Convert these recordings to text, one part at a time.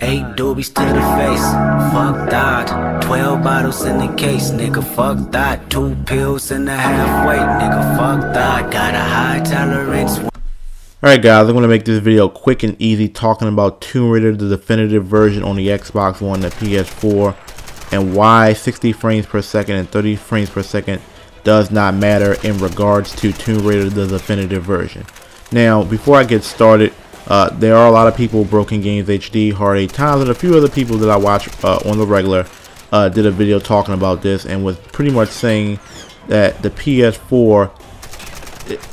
8 doobies to the face, fuck that. 12 bottles in the case, nigga, fuck that. 2 pills in the halfway, nigga, fuck that. Got a high tolerance. Alright guys, I'm going to make this video quick and easy talking about Tomb Raider, the definitive version on the Xbox One, the PS4, and why 60 frames per second and 30 frames per second does not matter in regards to Tomb Raider, the definitive version. Now, before I get started, there are a lot of people, Broken Games HD, Hard 8 Times, and a few other people that I watch on the regular did a video talking about this and was pretty much saying that the PS4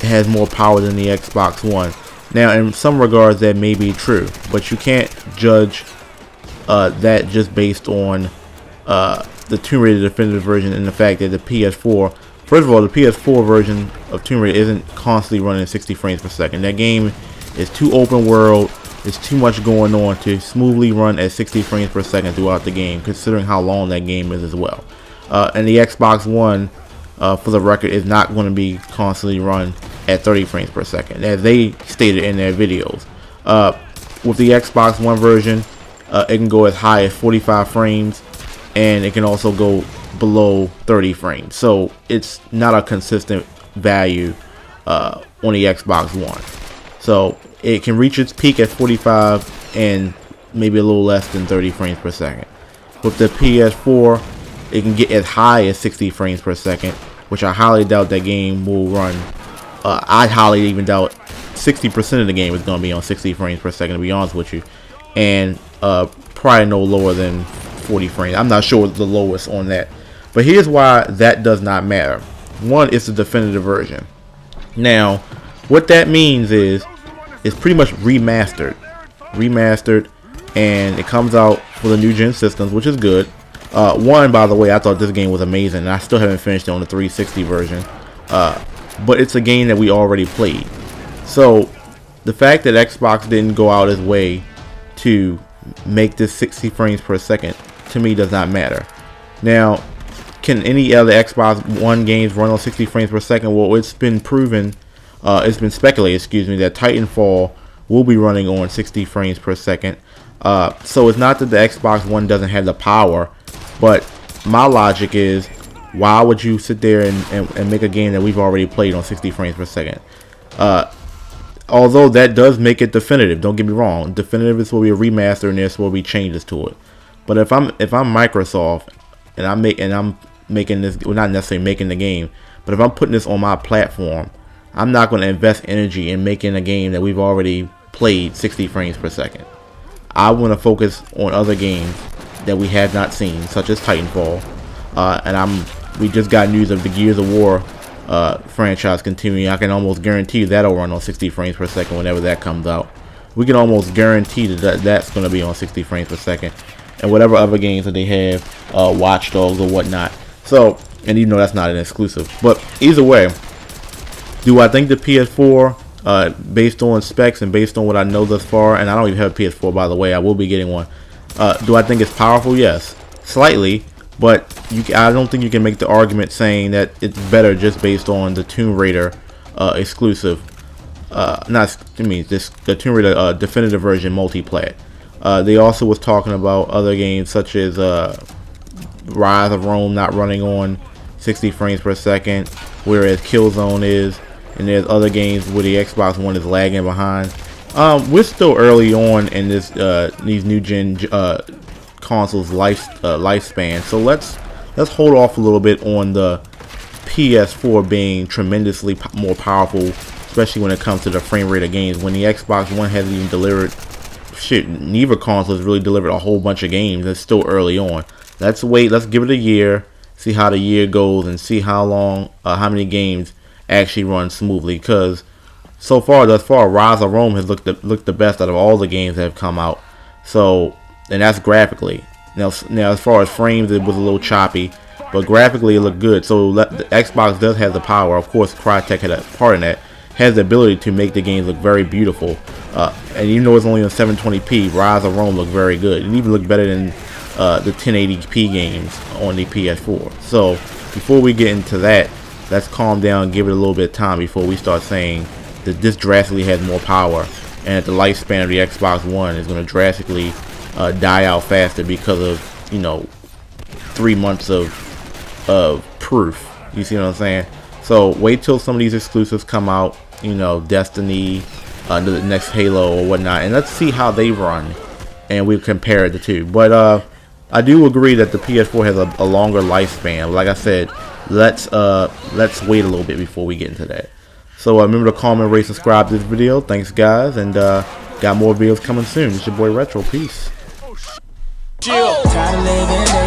has more power than the Xbox One. Now, in some regards, that may be true, but you can't judge that just based on the Tomb Raider definitive version and the fact that the PS4, first of all, the PS4 version of Tomb Raider isn't constantly running 60 frames per second. That game is too open world. There's too much going on to smoothly run at 60 frames per second throughout the game, considering how long that game is as well. And the Xbox One, for the record, is not going to be constantly run at 30 frames per second, as they stated in their videos. With the Xbox One version, it can go as high as 45 frames, and it can also go below 30 frames. So it's not a consistent value on the Xbox One. So it can reach its peak at 45 and maybe a little less than 30 frames per second. With the PS4, it can get as high as 60 frames per second, which I highly doubt that game will run. I highly even doubt 60% of the game is going to be on 60 frames per second, to be honest with you, and probably no lower than 40 frames. I'm not sure the lowest on that, but here's why that does not matter. One, it's the definitive version. Now, what that means is it's pretty much remastered, and it comes out for the new gen systems, which is good. One, by the way, I thought this game was amazing, and I still haven't finished it on the 360 version. But it's a game that we already played. So the fact that Xbox didn't go out its way to make this 60 frames per second, to me, does not matter. Now, can any other Xbox One games run on 60 frames per second? Well, it's been proven, it's been speculated, that Titanfall will be running on 60 frames per second. So it's not that the Xbox One doesn't have the power, but my logic is, why would you sit there and make a game that we've already played on 60 frames per second? Although that does make it definitive, don't get me wrong. Definitive is where we remaster, and there's where we changes to it. But if I'm Microsoft and I'm making this, well, not necessarily making the game, but if I'm putting this on my platform, I'm not going to invest energy in making a game that we've already played 60 frames per second. I want to focus on other games that we have not seen, such as Titanfall, and we just got news of the Gears of War franchise continuing. I can almost guarantee that'll run on 60 frames per second whenever that comes out. We can almost guarantee that's going to be on 60 frames per second, and whatever other games that they have, Watch Dogs or whatnot. So, and you know that's not an exclusive, but either way, do I think the PS4, based on specs and based on what I know thus far, and I don't even have a PS4, by the way, I will be getting one. Do I think it's powerful? Yes, slightly, but I don't think you can make the argument saying that it's better just based on the Tomb Raider exclusive. The Tomb Raider definitive version multiplat. They also was talking about other games such as Rise of Rome not running on 60 frames per second, whereas Killzone is, and there's other games where the Xbox One is lagging behind. We're still early on in this these new gen consoles lifespan, so let's hold off a little bit on the PS4 being tremendously more powerful, especially when it comes to the frame rate of games, when the Xbox One hasn't even delivered shit. Neither console has really delivered a whole bunch of games. It's still early on. Let's wait, let's give it a year, see how the year goes, and see how long how many games actually run smoothly, because thus far, Rise of Rome has looked the best out of all the games that have come out. So, and that's graphically. Now as far as frames, it was a little choppy, but graphically it looked good. So the Xbox does have the power. Of course, Crytek had a part in that. Has the ability to make the games look very beautiful. And even though it's only on 720p, Rise of Rome looked very good. It even looked better than the 1080p games on the PS4. So before we get into that, let's calm down and give it a little bit of time before we start saying that this drastically has more power and that the lifespan of the Xbox One is going to drastically die out faster because of, you know, 3 months of proof. You see what I'm saying? So wait till some of these exclusives come out, you know, Destiny, the next Halo or whatnot, and let's see how they run, and we'll compare the two. But I do agree that the PS4 has a longer lifespan. Like I said, let's wait a little bit before we get into that. So remember to comment, rate, subscribe to this video. Thanks guys, and got more videos coming soon. It's your boy Retro. Peace. Tired of living